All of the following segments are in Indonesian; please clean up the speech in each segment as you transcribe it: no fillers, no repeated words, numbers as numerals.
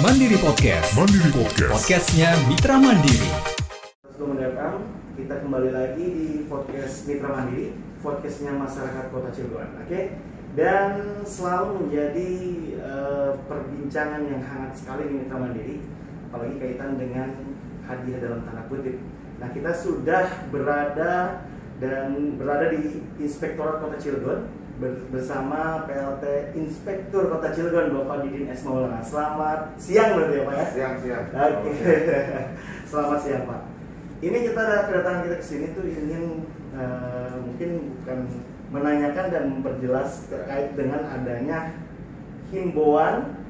Mandiri Podcast. Podcastnya Mitra Mandiri. Selamat datang. Kita kembali lagi di podcast Mitra Mandiri, podcastnya masyarakat Kota Cilegon. Oke. Dan selalu menjadi perbincangan yang hangat sekali di Mitra Mandiri, apalagi kaitan dengan hadiah dalam tanda kutip. Nah, kita sudah berada di Inspektorat Kota Cilegon bersama PLT Inspektur Kota Cilegon Bapak Didin S. Maulana. Selamat siang berarti ya Pak ya? Siang. Oke. Selamat siang Pak. Ini kedatangan kita ke sini tuh ingin mungkin bukan menanyakan dan memperjelas terkait dengan adanya himbauan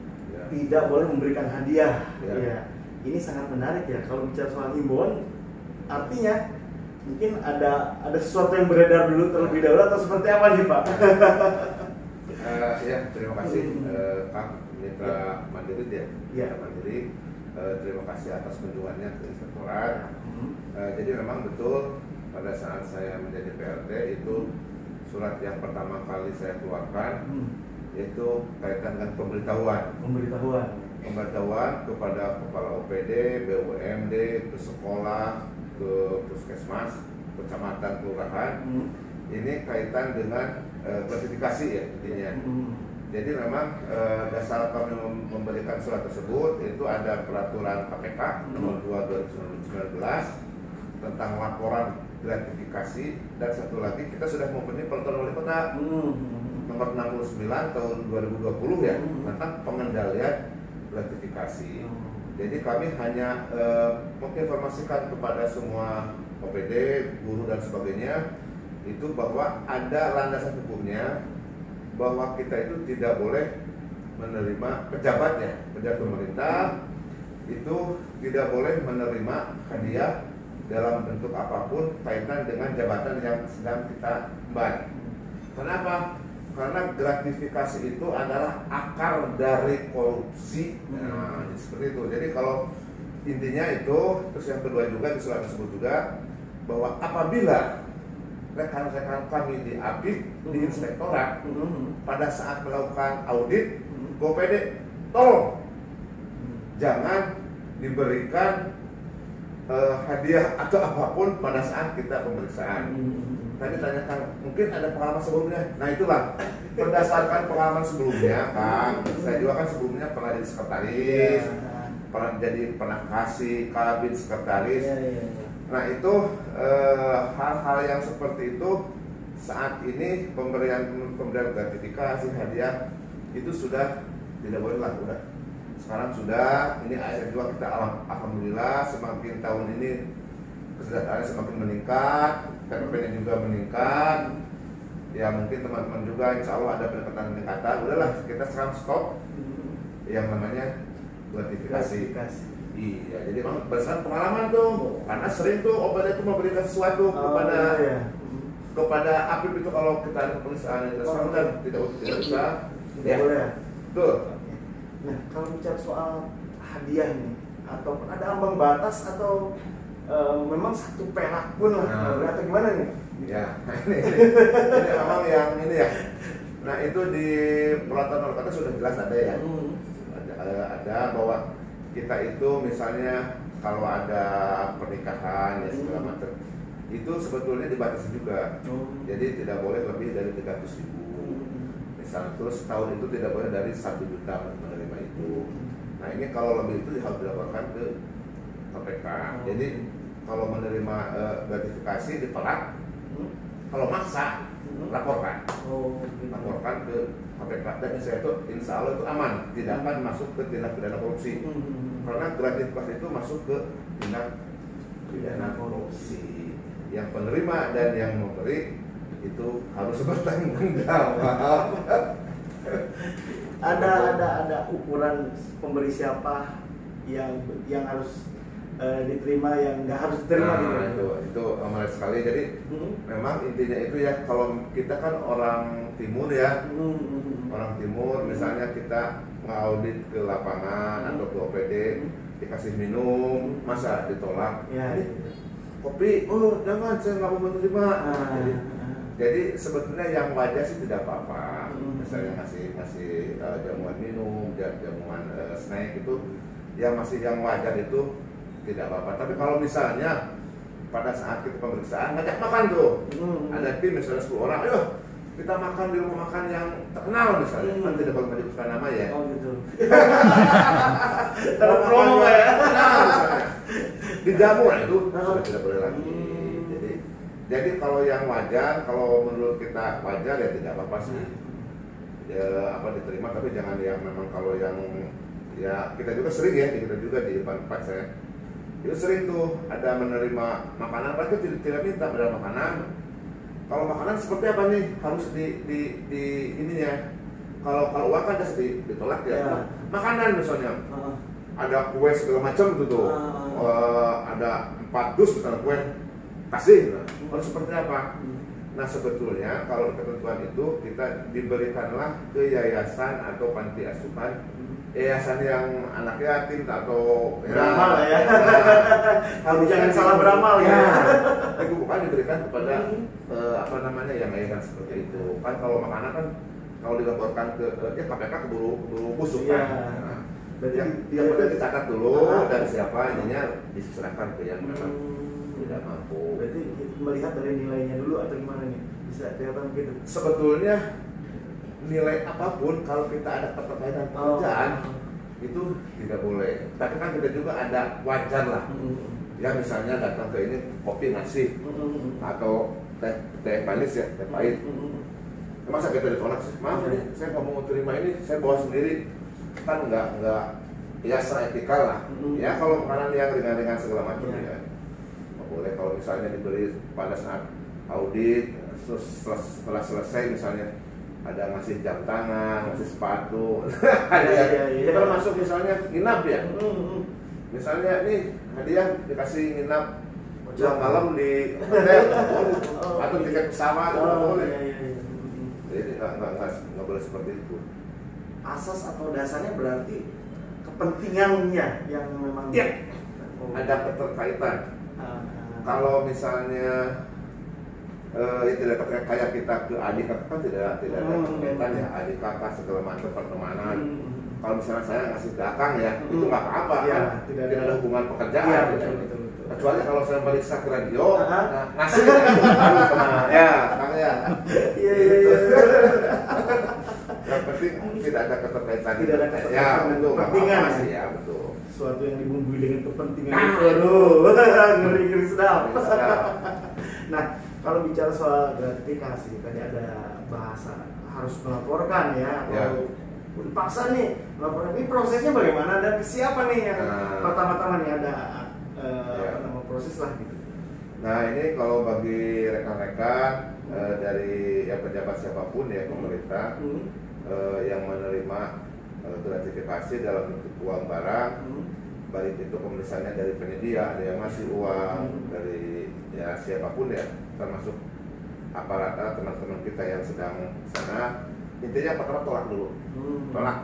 tidak boleh memberikan hadiah. Ya. Ini sangat menarik ya kalau bicara soal himbauan, artinya mungkin ada sesuatu yang beredar dulu terlebih dahulu atau seperti apa nih Pak? Ya, terima kasih Kang Mitra Mandiri ya. Ya. Mandiri, terima kasih atas kunjungannya ke Inspektorat. Jadi memang betul pada saat saya menjadi PLT itu surat yang pertama kali saya keluarkan yaitu kaitan dengan pemberitahuan kepada kepala OPD, BUMD, ke sekolah, ke puskesmas, kecamatan, kelurahan. Ini kaitan dengan gratifikasi ya intinya. Jadi memang dasar kami memberikan surat tersebut itu ada peraturan KPK nomor 2/2019 tentang laporan gratifikasi, dan satu lagi kita sudah mempunyai peraturan wali kota nomor 69 tahun 2020 ya tentang pengendalian gratifikasi. Jadi kami hanya menginformasikan kepada semua OPD, guru dan sebagainya itu bahwa ada landasan hukumnya bahwa kita itu tidak boleh menerima pejabat pemerintah itu tidak boleh menerima hadiah dalam bentuk apapun kaitan dengan jabatan yang sedang kita emban. Kenapa? Karena gratifikasi itu adalah akar dari korupsi. Nah, seperti itu. Jadi kalau intinya itu, terus yang kedua juga di surat tersebut juga bahwa apabila rekan-rekan kami di APIK, di Inspektorat pada saat melakukan audit GoPD, tolong jangan diberikan hadiah atau apapun pada saat kita pemeriksaan. Tadi tanyakan, mungkin ada pengalaman sebelumnya. Nah itulah, berdasarkan pengalaman sebelumnya Kang, saya juga kan sebelumnya pernah jadi sekretaris, pernah kasih kabin sekretaris. Nah itu hal-hal yang seperti itu saat ini pemberian gratifikasi hadiah itu sudah tidak boleh lah, udah. Sekarang sudah, ini ASN juga kita alhamdulillah semakin tahun ini kesejahteraannya semakin meningkat, PPP-nya juga meningkat. Ya mungkin teman-teman juga insya Allah ada peningkatan. Udahlah kita sekarang stop yang namanya gratifikasi. Iya, jadi memang berdasarkan pengalaman tuh, karena sering tuh OPD itu memberikan sesuatu kepada APIP itu kalau kita ada pemeriksaan itu sekarang kan tidak bisa. Tidak boleh. Tuh. Nah, kalau bicara soal hadiah nih, ataupun ada ambang batas atau memang 1 perak pun lah, atau gimana nih? Ya, ini memang yang ini ya. Nah itu di peraturan wali kota sudah jelas ada ya. Ada bahwa kita itu misalnya kalau ada pernikahan ya segala macam itu sebetulnya dibatasi juga. Jadi tidak boleh lebih dari 300.000. Misal terus tahun itu tidak boleh dari 1 juta menerima itu. Nah ini kalau lebih itu harus dilaporkan ke KPK. Jadi kalau menerima gratifikasi ditolak, kalau maksa laporkan ke KPK, dan insya Allah itu aman, tidak akan masuk ke tindak pidana korupsi. Karena gratifikasi itu masuk ke tindak pidana korupsi. Yang penerima dan yang memberi itu harus bertanggung jawab. Ada ukuran pemberi siapa yang harus diterima, yang nggak harus diterima. Itu menarik sekali. Jadi memang intinya itu ya, kalau kita kan orang timur ya, orang timur misalnya kita ngaudit ke lapangan atau ke OPD dikasih minum, masa ditolak? Kopi, oh jangan, saya nggak mau menerima. Jadi Jadi sebetulnya yang wajar sih tidak apa-apa. Misalnya ngasih jamuan minum, jamuan snack itu, yang masih yang wajar itu tidak apa-apa. Tapi kalau misalnya pada saat kita pemeriksaan ngajak makan tuh, ada tim misalnya 10 orang, ayo kita makan di rumah makan yang terkenal misalnya, kan tidak boleh menyebutkan nama ya. Oh gitu. Terpromo ya. Dijamu itu sudah tidak boleh lagi. Jadi kalau yang wajar, kalau menurut kita wajar ya tidak apa-apa sih. Ya apa diterima, tapi jangan yang memang kalau yang ya kita juga sering ya, kita juga di depan tempat saya. Itu sering tuh ada menerima makanan, mereka tidak minta pada makanan. Kalau makanan seperti apa nih harus di ininya. Kalau uang kan harus ditolak ya. Makanan misalnya ada kue segala macam tuh. Ada 4 dus misalnya kue kasih. Harus seperti apa? Nah sebetulnya kalau ketentuan itu kita diberikanlah ke yayasan atau panti asuhan, yayasan yang anak yatim atau beramal ya. Kalau jangan salah beramal ya. Itu bukan diberikan kepada apa namanya yang yayasan seperti itu. Kan kalau makanan kan kalau dilaporkan ke KPK keburu busuk kan. Nah, yang penting dicatat dulu dari siapa ininya diserahkan ke yang memang tidak mampu. Berarti melihat dari nilainya dulu atau gimana nih? Bisa kelihatan begitu? Sebetulnya nilai apapun kalau kita ada keterkaitan pekerjaan itu tidak boleh. Tapi kan kita juga ada wajar lah. Ya misalnya datang ke ini kopi ngasih atau teh manis ya, teh pahit. Masa kita ditolak sih? Maaf nih, saya nggak mau terima ini, saya bawa sendiri. Kan nggak ya seetikal lah. Ya kalau makanan yang ringan-ringan segala macam ya boleh. Kalau misalnya diberi pada saat audit, setelah selesai misalnya ada ngasih jam tangan, ngasih sepatu, termasuk misalnya nginap ya. Misalnya nih hadiah dikasih nginap jam malam di hotel, atau tiket pesawat, boleh. Jadi nggak boleh seperti itu. Asas atau dasarnya berarti kepentingannya yang memang ada keterkaitan. Kalau misalnya ya tidak terkait kayak kita ke adik kakak kan tidak ada keterkaitan ya, adik kakak segala macam pertemanan. Kalau misalnya saya ngasih ke akang ya, itu nggak apa-apa kan, tidak ada hubungan pekerjaan. Betul. Kecuali kalau saya balik ke radio, ngasih ya, kang ya. Iya. Yang penting tidak ada keterkaitan. Tidak ada keterkaitan. Ya, betul. Kepentingan sih ya, betul. Suatu yang dibumbui dengan kepentingan. Aduh, ngeri sedap. Nah, kalau bicara soal gratifikasi, tadi ada bahasa harus melaporkan ya, atau dipaksa nih melaporkan. Ini prosesnya bagaimana dan siapa nih yang pertama-tama nih ada proses lah gitu. Nah ini kalau bagi rekan-rekan dari pejabat siapapun ya pemerintah yang menerima gratifikasi dalam bentuk uang barang, baik itu misalnya dari penyedia, ada yang ngasih uang dari ya siapapun ya, termasuk aparat teman-teman kita yang sedang sana. Intinya pertama tolak dulu, tolak,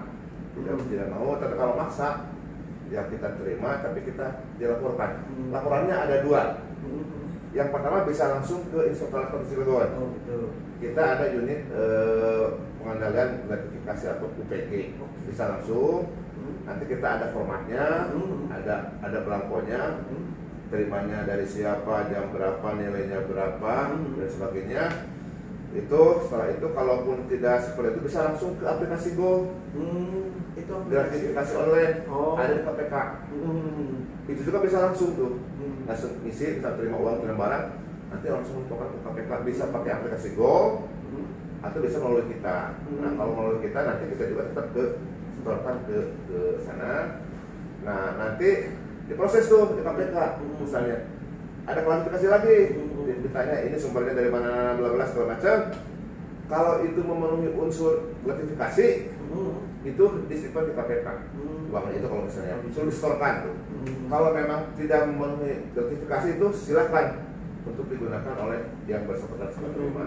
tidak mau. Tapi kalau maksa ya kita terima, tapi kita dilaporkan. Laporannya ada 2. Yang pertama bisa langsung ke Inspektorat Cilegon. Kita ada unit pengendalian gratifikasi atau UPG, bisa langsung. Nanti kita ada formatnya, ada belangkonya, terimanya dari siapa, jam berapa, nilainya berapa, dan sebagainya. Setelah itu kalaupun tidak seperti itu bisa langsung ke aplikasi Go. Itu gratifikasi online, ada di KPK. Itu juga bisa langsung tuh, langsung isi, bisa terima uang, terima barang, nanti langsung ke KPK. Bisa pakai aplikasi Go atau bisa melalui kita. Nah kalau melalui kita nanti kita juga tetap setorkan ke sana. Nah nanti diproses tuh di KPK, misalnya ada klarifikasi lagi, ditanya ini sumbernya dari mana, bla bla segala macam. Kalau itu memenuhi unsur gratifikasi, itu disimpan di KPK. Uangnya itu kalau misalnya sudah disetorkan tuh. Kalau memang tidak memenuhi gratifikasi itu silakan untuk digunakan oleh yang bersangkutan sebagai penerima.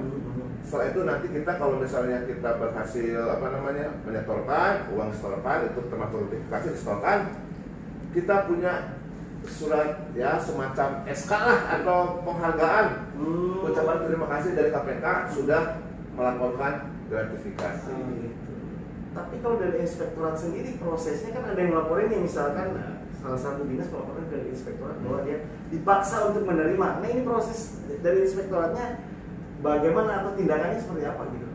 Setelah itu nanti kita kalau misalnya kita berhasil menyetorkan uang, setorkan itu termasuk gratifikasi disetorkan, kita punya surat ya semacam SK lah atau penghargaan, ucapan terima kasih dari KPK sudah melaporkan gratifikasi. Tapi kalau dari inspektorat sendiri prosesnya kan ada yang melaporin nih, misalkan salah satu dinas melaporkan ke inspektorat bahwa dia dipaksa untuk menerima. Nah ini proses dari inspektoratnya bagaimana atau tindakannya seperti apa gitu?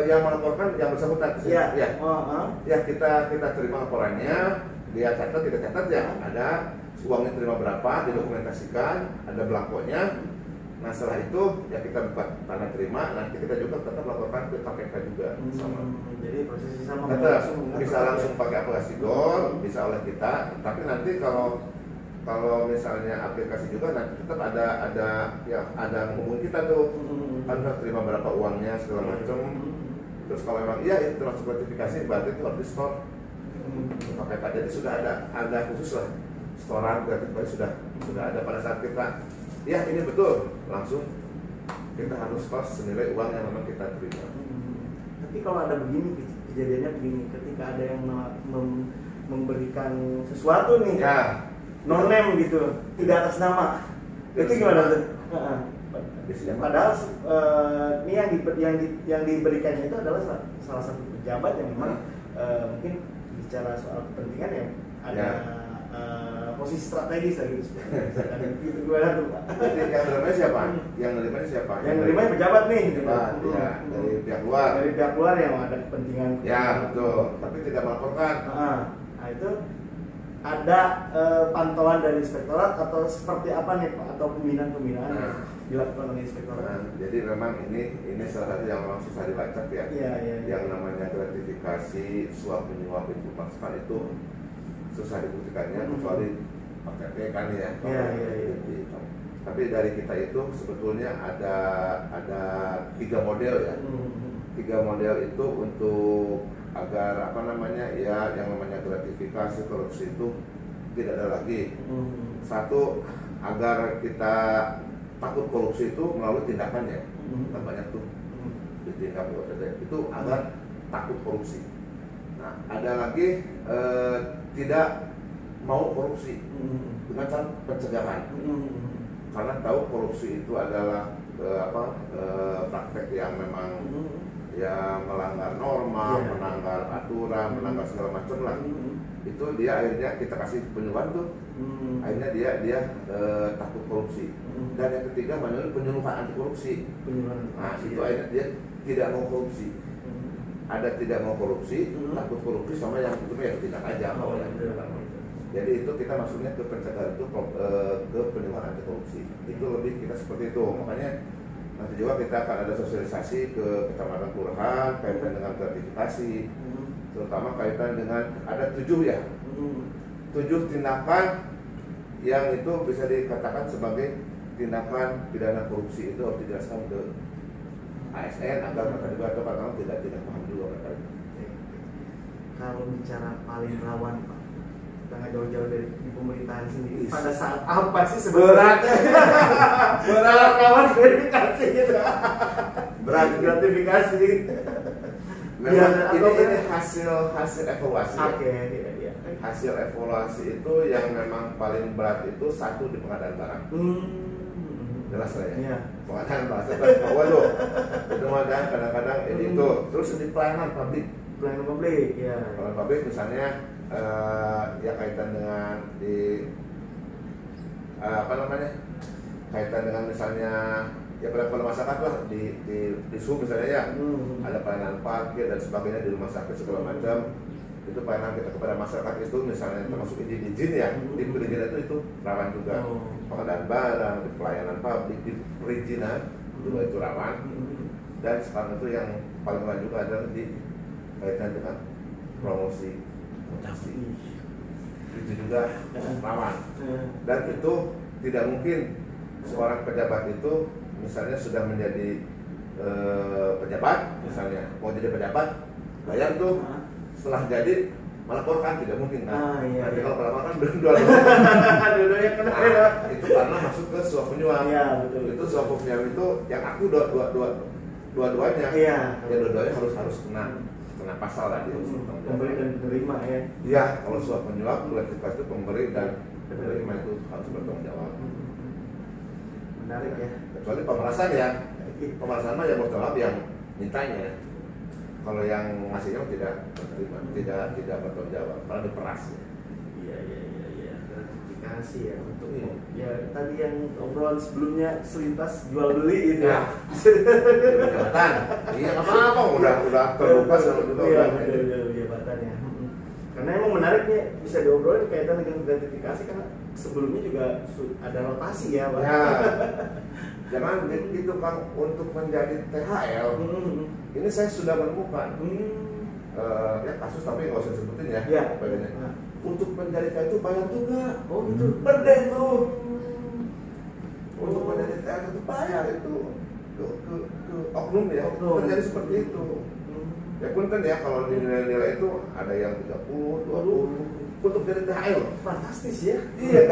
Yang melaporkan yang bersangkutan, ya kita terima laporannya, dia catat, kita catat ya, ada uangnya terima berapa, didokumentasikan, ada belangkonya. Nah setelah itu ya kita buat tanda terima, nanti kita juga tetap laporkan ke KPK juga sama. Jadi prosesnya sama. Tetap bisa langsung pakai aplikasi Gol, bisa oleh kita. Tapi nanti kalau misalnya aplikasi juga nanti tetap ada menghubungi kita tuh, kan terima berapa uangnya segala macam. Terus kalau memang iya itu termasuk gratifikasi, berarti itu harus di store KPK. Jadi sudah ada khusus lah, storan gratifikasi sudah ada pada saat kita ya ini betul, langsung kita harus store senilai uang yang memang kita terima. Tapi kalau ada begini, kejadiannya begini, ketika ada yang memberikan sesuatu nih ya, non name gitu, tidak atas nama, itu gimana tuh? Padahal ini yang diberikannya itu adalah salah satu pejabat yang memang mungkin bicara soal kepentingan yang ada posisi strategis lagi gitu. Gimana tuh Pak? Jadi yang menerimanya siapa? Yang menerimanya siapa? Yang menerimanya pejabat nih. Pejabat, ya, dari pihak luar. Dari pihak luar yang ada kepentingan. Ya betul, tapi tidak melaporkan. Nah itu ada pantauan dari inspektorat atau seperti apa nih Pak? Atau pembinaan dilakukan oleh inspektorat? Jadi memang ini salah satu yang memang susah dilacak ya. Yang namanya gratifikasi, suap menyuap itu maksudnya itu susah dibuktikannya kecuali pakai kan ya. Tapi dari kita itu sebetulnya ada 3 model ya. 3 model itu untuk agar apa namanya ya yang namanya gratifikasi korupsi itu tidak ada lagi. Satu, agar kita takut korupsi itu melalui tindakannya. Banyak tuh ditindak itu agar takut korupsi. Nah, ada lagi tidak mau korupsi dengan cara pencegahan, karena tahu korupsi itu adalah praktek yang memang ya melanggar norma, melanggar aturan, melanggar segala macam lah. Itu dia akhirnya kita kasih penyuluhan tuh, akhirnya dia takut korupsi. Dan yang ketiga penyuluhan anti korupsi. Nah itu akhirnya dia tidak mau korupsi. Ada tidak mau korupsi, takut korupsi, sama yang itu ya tidak aja. Jadi itu kita maksudnya ke pencegahan itu ke penyuluhan anti korupsi. Itu lebih kita seperti itu. Makanya nanti juga kita akan ada sosialisasi ke kecamatan kelurahan kaitan dengan gratifikasi, terutama kaitan dengan ada 7 ya, 7 tindakan yang itu bisa dikatakan sebagai tindakan pidana korupsi. Itu harus dijelaskan ke ASN agar mereka juga atau kadang tidak paham juga mereka. Kalau bicara paling rawan Pak, kita nggak jauh-jauh dari di pemerintahan sendiri. Pada saat apa sih sebenarnya berat rawan verifikasi gitu? Berat gratifikasi. Memang ini hasil evaluasi. Iya. Hasil evaluasi itu yang memang paling berat itu satu di pengadaan barang. Jelas lah ya. Pengadaan bahasa waduh, itu pengadaan kadang-kadang itu terus di pelayanan publik. Ya. Pelayanan publik misalnya ya kaitan dengan di kaitan dengan misalnya ya pada masyarakat lah di sub misalnya ya, ada pelayanan parkir dan sebagainya di rumah sakit segala macam. Itu pelayanan kita kepada masyarakat itu misalnya termasuk izin ya, di perizinan itu rawan juga. Pengadaan barang, di pelayanan publik, di perizinan juga itu rawan. Dan sekarang itu yang paling rawan juga adalah di kaitan dengan promosi mutasi. Itu juga rawan. Dan itu tidak mungkin seorang pejabat itu misalnya sudah menjadi pejabat, misalnya mau jadi pejabat bayar tuh, setelah jadi melaporkan tidak mungkin kan? Nanti kalau melaporkan dua-duanya kena. Itu karena masuk ke suap penyuap. Itu suap penyuap itu yang aku dua-duanya. Ya dua-duanya harus kena. kena pasal lah di unsur bertanggung jawab. Pemberi dan penerima ya. Iya, kalau suap menyuap gratifikasi itu pemberi dan penerima itu harus bertanggung jawab. Menarik ya. Kecuali pemerasan ya, pemerasan mah ya bertanggung jawab yang mintanya. Kalau yang ngasihnya tidak menerima, tidak bertanggung jawab, malah diperas. Iya. Gratifikasi ya untuk ya tadi yang obrolan sebelumnya selintas jual beli gitu ya. Jabatan, iya apa-apa udah terbuka sama juga udah. Jabatan ya. Karena emang menariknya bisa diobrolin kaitan dengan gratifikasi karena sebelumnya juga ada rotasi ya, Pak. Ya, jangan gitu Kang, untuk menjadi THL. Ini saya sudah menemukan ya kasus tapi nggak usah disebutin ya. Ya. Untuk menjadi THL itu bayar juga. Oh gitu. Beda itu. Untuk menjadi THL itu bayar itu ke oknum ya. Terjadi seperti itu. Ya punten ya kalau nilai-nilai itu ada yang 30, 20 untuk jadi THL. Fantastis ya. Iya,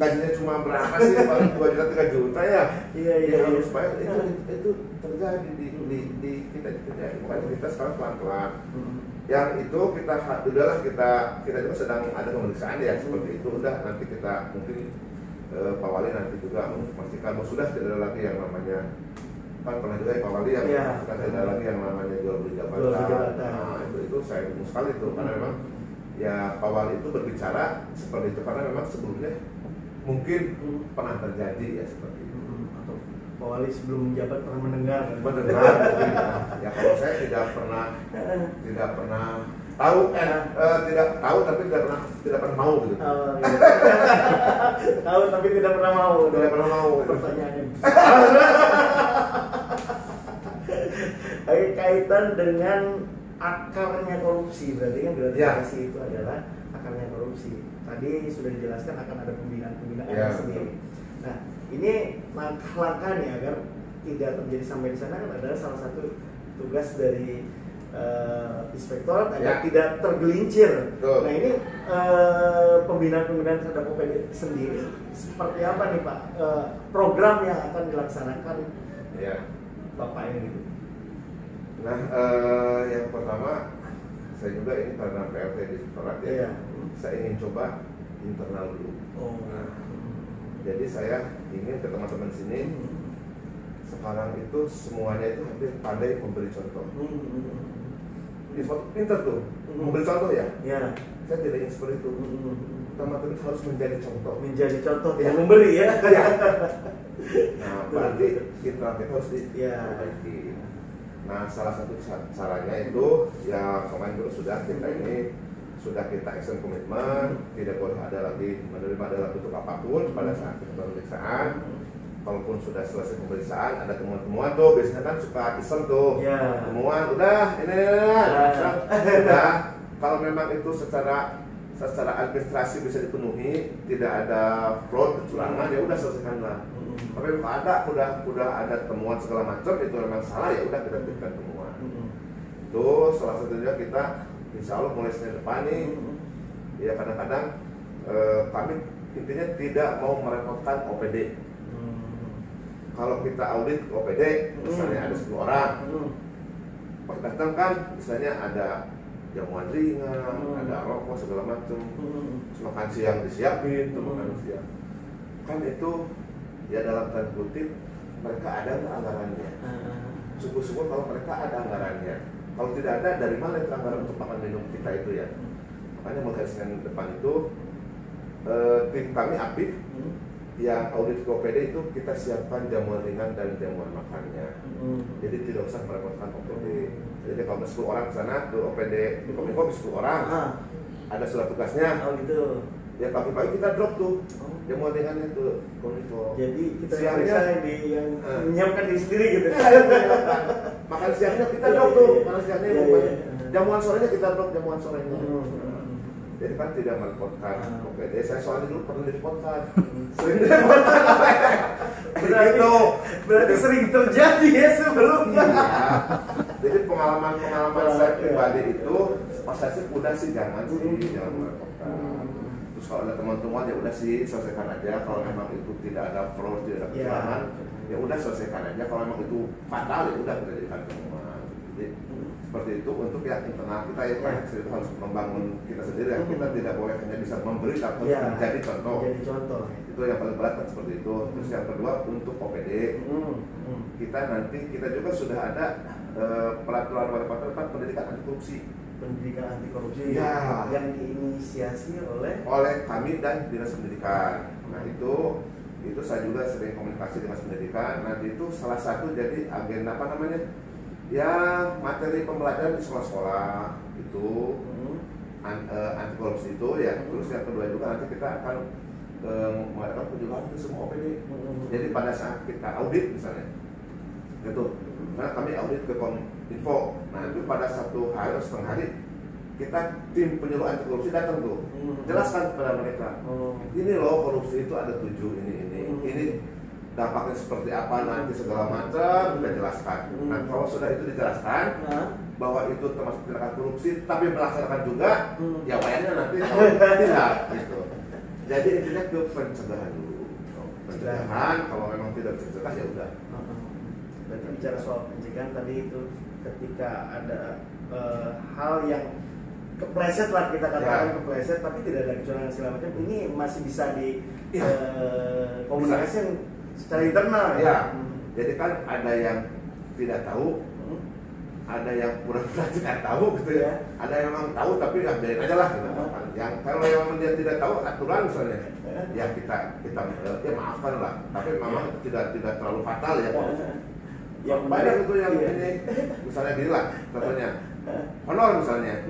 gajinya cuma berapa sih? Paling 2 juta 3 juta ya. Iya. Harus bayar itu terjadi di kita terjadi. Makanya kita sekarang pelan-pelan. Yang itu udahlah kita juga sedang ada pemeriksaan ya seperti itu. Udah nanti kita mungkin Pak Wali nanti juga memastikan sudah tidak ada lagi yang namanya pernah juga ya Pak Wali yang tidak ada lagi yang namanya jual beli jabatan. Nah itu saya bingung sekali tuh karena memang ya Pak Wali itu berbicara seperti itu karena memang sebelumnya mungkin pernah terjadi ya seperti itu. Atau Pak Wali sebelum menjabat pernah mendengar mungkin, ya kalau saya tidak pernah tahu tidak tahu tapi tidak pernah mau gitu. Tahu tapi tidak pernah mau. Tidak pernah mau. Pertanyaannya. Kaitan dengan akarnya korupsi berarti kan gratifikasi itu adalah akarnya korupsi. Tadi sudah dijelaskan akan ada pembinaan sendiri. Nah, ini langkah-langkah nih agar tidak terjadi sampai di sana kan adalah salah satu tugas dari inspektorat agar tidak tergelincir. Betul. Nah ini pembinaan terhadap OPD sendiri seperti apa nih Pak? Program yang akan dilaksanakan Bapak ini gitu. Nah yang pertama saya juga ini karena PLT di inspektorat ya. Saya ingin coba internal dulu. Nah, jadi saya ingin ke teman-teman sini sekarang itu semuanya itu hampir pandai memberi contoh. Pintar tuh, memberi contoh ya. Saya tidak ingin seperti itu. Teman-teman harus menjadi contoh. Menjadi contoh yang memberi ya. Nah, berarti kita harus diperbaiki. Nah, salah satu caranya itu ya kemarin dulu sudah kita action komitmen, tidak boleh ada lagi menerima dalam bentuk apapun pada saat pemeriksaan. Kalaupun sudah selesai pemeriksaan, ada temuan-temuan tuh, biasanya kan suka iseng tuh, temuan, udah, udah. Kalau memang itu secara administrasi bisa dipenuhi, tidak ada fraud, kecurangan, ya udah selesaikanlah. Tapi kalau udah ada temuan segala macam, itu memang salah, ya udah kita berikan temuan. Itu salah satunya kita, insya Allah mulai Senin depan nih, ya kadang-kadang kami intinya tidak mau merepotkan OPD. Kalau kita audit OPD, misalnya ada 10 orang, pas datang kan, misalnya ada jamuan ringan, ada rokok segala macam, makan siang disiapin, makan siang. Kan itu ya dalam tanda kutip mereka ada anggarannya. Syukur-syukur kalau mereka ada anggarannya. Kalau tidak ada, dari mana itu anggaran untuk makan minum kita itu ya? Makanya mulai Senin depan itu tim kami aktif. Yang audit ke OPD itu kita siapkan jamuan ringan dan jamuan makannya. Jadi tidak usah merepotkan OPD. Jadi kalau 10 orang ke sana ke OPD di Kominfo 10 orang, ada surat tugasnya. Oh gitu. Ya pagi-pagi kita drop tuh jamuan ringannya ke Kominfo. Jadi kita siangnya yang menyiapkan diri sendiri gitu. Makan siangnya kita drop tuh, makan siangnya jamuan sorenya kita drop jamuan sorenya. Jadi kan tidak merepotkan OPD. Saya soalnya dulu pernah direpotkan. Sering direpotkan. Berarti sering terjadi ya sebelumnya. Jadi pengalaman saya pribadi itu pas saya sih udah sih jangan merepotkan. Terus kalau ada teman-teman ya udah sih selesaikan aja. Kalau memang itu tidak ada fraud, tidak ada kecurangan, ya udah selesaikan aja. Kalau memang itu fatal ya udah kita jadikan temuan. Jadi seperti itu untuk yang internal kita ya Pak. Itu harus membangun kita sendiri ya. Kita tidak boleh hanya bisa memberi tapi harus menjadi contoh. Jadi contoh. Itu yang paling berat kan seperti itu. Terus yang kedua untuk OPD, kita juga sudah ada peraturan wali kota tentang pendidikan anti korupsi. Pendidikan anti korupsi ya, yang diinisiasi oleh kami dan dinas pendidikan. Nah itu saya juga sering komunikasi dengan pendidikan. Nanti itu salah satu jadi agenda apa namanya ya materi pembelajaran di sekolah-sekolah itu anti korupsi itu ya. Terus yang kedua juga nanti kita akan mengadakan penjualan ke semua OPD. Jadi pada saat kita audit misalnya gitu, karena kami audit ke Kominfo. Nah itu pada satu hari atau setengah hari kita tim penyuluh anti korupsi datang tuh, jelaskan kepada mereka, ini loh korupsi itu ada 7 ini dampaknya seperti apa nanti segala macam kita jelaskan. Nah kalau sudah itu dijelaskan bahwa itu termasuk tindakan korupsi tapi melaksanakan juga, ya wayangnya nanti kalau tidak gitu. Jadi intinya ke pencegahan dulu. Pencegahan kalau memang tidak bisa dicegah ya udah. Berarti bicara soal pencegahan tadi itu ketika ada hal yang kepleset lah kita katakan kepleset tapi tidak ada kecurangan segala macam, ini masih bisa di komunikasi secara internal ya. Jadi kan ada yang tidak tahu, ada yang pura-pura tidak tahu gitu ya. Ada yang memang tahu tapi ya biarin aja lah gitu. Yang kalau yang dia tidak tahu aturan misalnya ya kita ya maafkan lah, tapi memang tidak terlalu fatal ya. Yang banyak itu yang ini misalnya gini lah contohnya honor misalnya.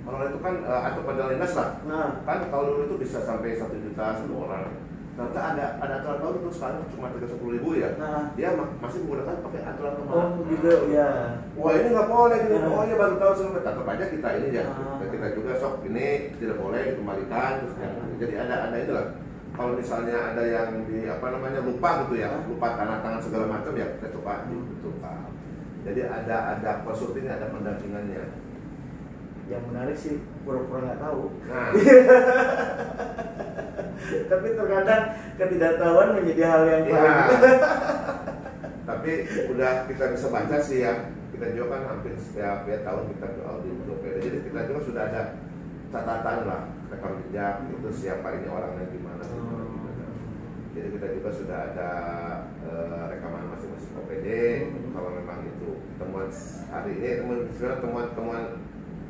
Honor itu kan atau pada dinas lah. Kan kalau dulu itu bisa sampai 1 juta 1 orang. Ternyata ada aturan baru itu sekarang cuma 30.000 ya. Dia masih menggunakan pakai aturan lama. Gitu ya. Wah ini nggak boleh gini. Oh ya baru tahu sebelum tetap aja kita ini ya. Kita juga sok ini tidak boleh dikembalikan terus jadi ada itu lah. Kalau misalnya ada yang lupa gitu ya, lupa tanda tangan segala macam ya kita coba dibetulkan. Jadi ada konsultingnya, ada pendampingannya. Yang menarik sih pura-pura nggak tahu. Nah. Tapi terkadang ketidaktahuan menjadi hal yang paling. Tapi udah kita bisa baca sih ya. Kita juga kan hampir setiap tahun kita ke audit OPD. Jadi kita juga sudah ada catatan lah, rekam jejak itu siapa ini orangnya gimana. Jadi kita juga sudah ada rekaman masing-masing OPD. Kalau memang itu temuan hari ini, temuan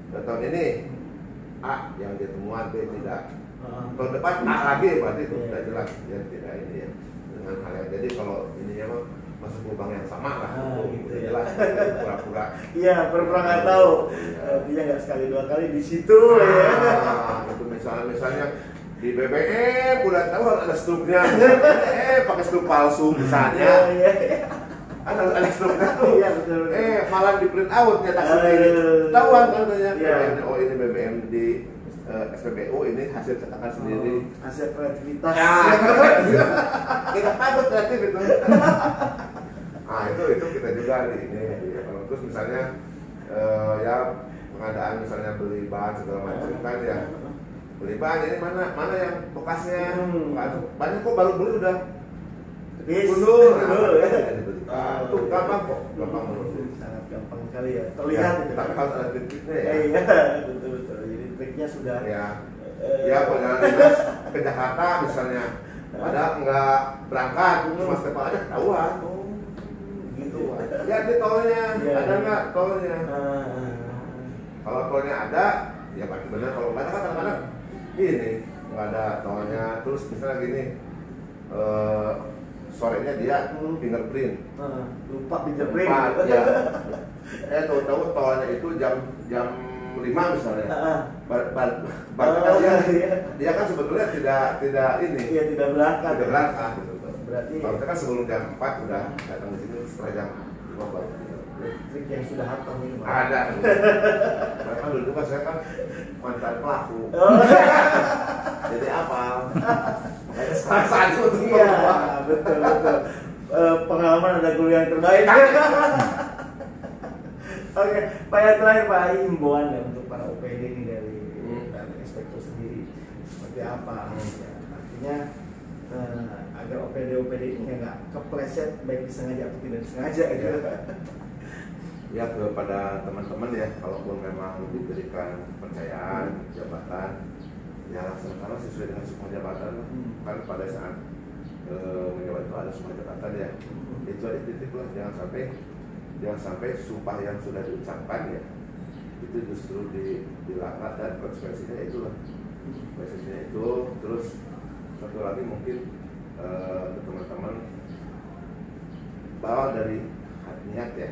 tahun ini A yang dia temuan, B tidak. Tahun depan A lagi berarti itu sudah jelas ya tidak ini ya dengan hal yang jadi kalau ini memang masuk lubang yang sama lah gitu jelas pura-pura. Iya pura-pura nggak tahu. Dia nggak sekali 2 kali di situ ya. Itu misalnya di BBM udah tahu harus ada struknya, pakai struk palsu misalnya. Ada struknya tuh. Malah di print out nyetak sendiri. Tahuan katanya. Oh ini BBM di SPBU ini hasil cetakan sendiri. Hasil kreativitas. Kita takut kreatif itu. Nah itu kita juga di ini. Terus misalnya ya pengadaan misalnya beli bahan segala macam kan ya. Beli bahan ini mana yang bekasnya. Banyak kok baru beli udah mundur. Tuh gampang kok, gampang menurut. Sangat gampang sekali ya. Terlihat itu. Tapi harus ada triknya ya. Iya, betul. Jadi triknya sudah. Ya perjalanan dinas ke Jakarta misalnya, padahal nggak berangkat, cuma stempel aja ketahuan. Gitu. Lihat di tolnya, ada nggak tolnya? Kalau tolnya ada, ya pasti benar. Kalau nggak ada kan kadang-kadang ini nggak ada tolnya. Terus misalnya gini. Sorenya dia fingerprint. Lupa fingerprint. Ya. Tahu-tahu tolnya itu jam 5 misalnya. Dia kan sebetulnya tidak ini. Iya, tidak berangkat. Tidak berangkat gitu. Berarti kalau kita kan sebelum jam 4 udah datang di sini setelah jam 5 baru. Trik yang sudah hatam ini. Ada. Karena dulu juga saya kan mantan pelaku. Jadi apa? Makanya saat itu untuk betul. Pengalaman ada guru yang terbaik. Oke, Pak yang terakhir Pak, himbauan ya untuk para OPD ini dari inspektur sendiri seperti apa? Ya, artinya agar OPD ini nggak kepleset baik disengaja atau tidak disengaja gitu. Ya kepada teman-teman ya, kalaupun memang diberikan kepercayaan jabatan, ya laksanakanlah sesuai dengan sumpah jabatan. Kan pada saat menjabat itu ada sumpah jabatan ya. Itu ada titik lah, jangan sampai sumpah yang sudah diucapkan ya itu justru dilanggar, dan konsekuensinya itulah. Konsekuensinya itu. Terus satu lagi mungkin ke teman-teman, bahwa dari niat ya,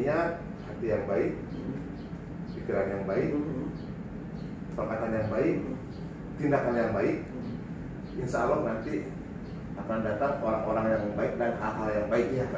niat, hati yang baik, pikiran yang baik, perkataan yang baik, tindakan yang baik, insya Allah nanti akan datang orang-orang yang baik dan hal-hal yang baik ya.